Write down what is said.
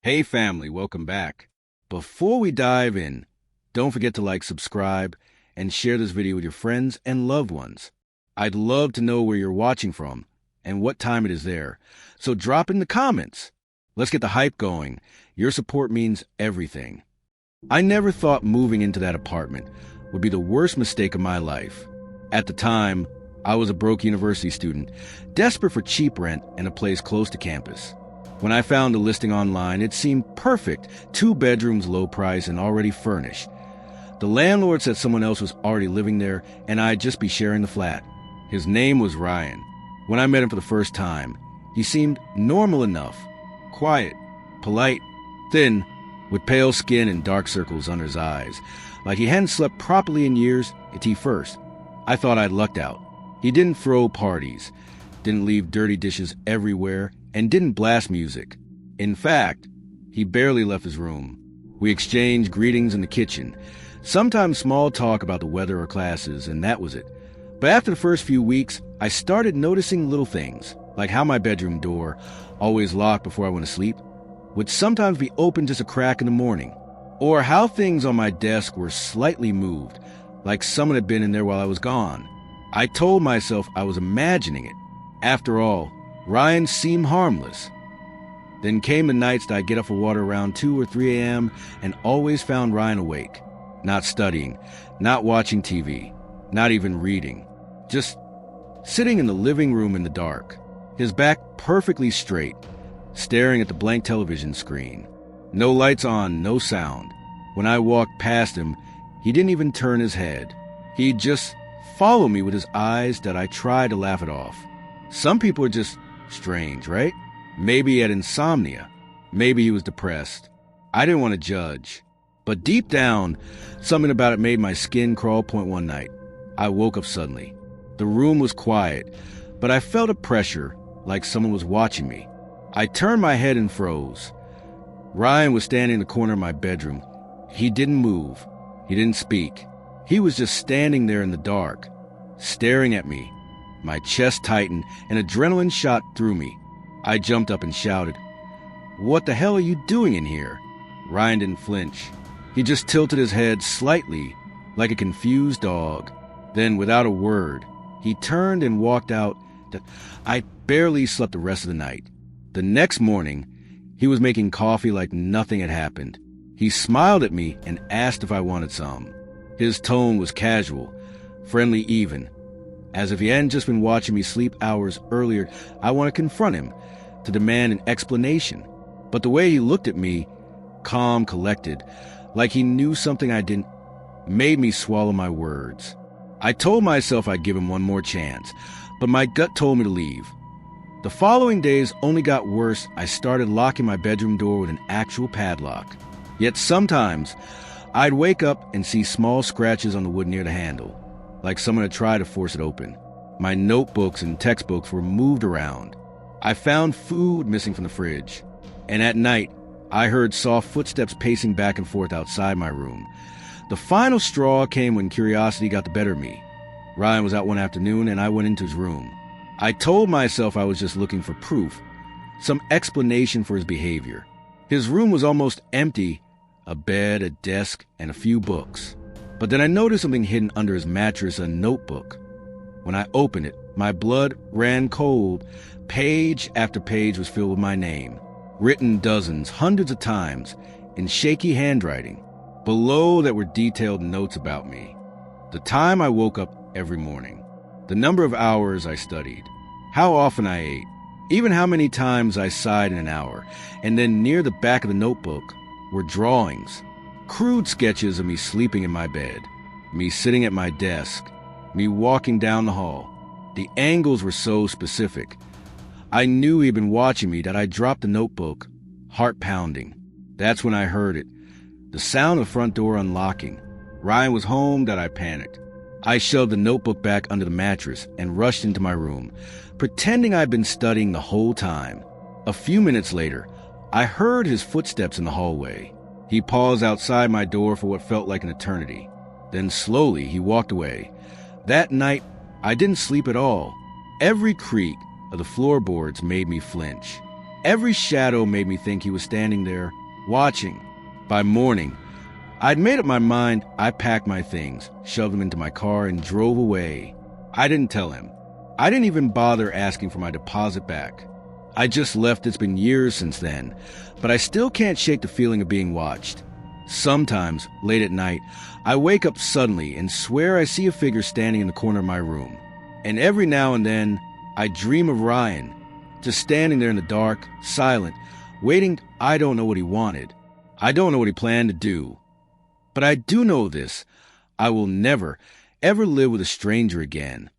Hey family, welcome back. Before we dive in, don't forget to like, subscribe, and share this video with your friends and loved ones. I'd love to know where you're watching from and what time it is there, so drop in the comments. Let's get the hype going. Your support means everything. I never thought moving into that apartment would be the worst mistake of my life. At the time, I was a broke university student, desperate for cheap rent and a place close to campus. When I found the listing online, it seemed perfect. 2 bedrooms, low price, and already furnished. The landlord said someone else was already living there, and I'd just be sharing the flat. His name was Ryan. When I met him for the first time, he seemed normal enough. Quiet, polite, thin, with pale skin and dark circles under his eyes. Like he hadn't slept properly in years, it's he first. I thought I'd lucked out. He didn't throw parties, didn't leave dirty dishes everywhere, and didn't blast music. In fact, he barely left his room. We exchanged greetings in the kitchen, sometimes small talk about the weather or classes, and that was it. But after the first few weeks, I started noticing little things, like how my bedroom door, always locked before I went to sleep, would sometimes be open just a crack in the morning, or how things on my desk were slightly moved, like someone had been in there while I was gone. I told myself I was imagining it. After all, Ryan seemed harmless. Then came the nights that I'd get up for water around 2 or 3 a.m. and always found Ryan awake, not studying, not watching TV, not even reading, just sitting in the living room in the dark, his back perfectly straight, staring at the blank television screen. No lights on, no sound. When I walked past him, he didn't even turn his head. He'd just follow me with his eyes that I tried to laugh it off. Some people are just strange, right? Maybe he had insomnia. Maybe he was depressed. I didn't want to judge. But deep down, something about it made my skin crawl. One night, I woke up suddenly. The room was quiet, but I felt a pressure, like someone was watching me. I turned my head and froze. Ryan was standing in the corner of my bedroom. He didn't move. He didn't speak. He was just standing there in the dark, staring at me. My chest tightened, and adrenaline shot through me. I jumped up and shouted, "What the hell are you doing in here?" Ryan didn't flinch. He just tilted his head slightly, like a confused dog. Then, without a word, he turned and walked out. I barely slept the rest of the night. The next morning, he was making coffee like nothing had happened. He smiled at me and asked if I wanted some. His tone was casual, friendly even. As if he hadn't just been watching me sleep hours earlier, I want to confront him, to demand an explanation. But the way he looked at me, calm, collected, like he knew something I didn't, made me swallow my words. I told myself I'd give him one more chance, but my gut told me to leave. The following days only got worse. I started locking my bedroom door with an actual padlock. Yet sometimes, I'd wake up and see small scratches on the wood near the handle, like someone had tried to force it open. My notebooks and textbooks were moved around. I found food missing from the fridge. And at night, I heard soft footsteps pacing back and forth outside my room. The final straw came when curiosity got the better of me. Ryan was out one afternoon, and I went into his room. I told myself I was just looking for proof, some explanation for his behavior. His room was almost empty, a bed, a desk, and a few books. But then I noticed something hidden under his mattress, a notebook. When I opened it, my blood ran cold. Page after page was filled with my name, written dozens, hundreds of times, in shaky handwriting. Below that were detailed notes about me. The time I woke up every morning, the number of hours I studied, how often I ate, even how many times I sighed in an hour. And then near the back of the notebook were drawings. Crude sketches of me sleeping in my bed, me sitting at my desk, me walking down the hall. The angles were so specific. I knew he'd been watching me that I dropped the notebook, heart pounding. That's when I heard it, the sound of the front door unlocking. Ryan was home that I panicked. I shoved the notebook back under the mattress and rushed into my room, pretending I'd been studying the whole time. A few minutes later, I heard his footsteps in the hallway. He paused outside my door for what felt like an eternity. Then slowly he walked away. That night, I didn't sleep at all. Every creak of the floorboards made me flinch. Every shadow made me think he was standing there, watching. By morning, I'd made up my mind. I packed my things, shoved them into my car, and drove away. I didn't tell him. I didn't even bother asking for my deposit back. I just left. It's been years since then, but I still can't shake the feeling of being watched. Sometimes, late at night, I wake up suddenly and swear I see a figure standing in the corner of my room. And every now and then, I dream of Ryan, just standing there in the dark, silent, waiting. I don't know what he wanted. I don't know what he planned to do. But I do know this: I will never, ever live with a stranger again.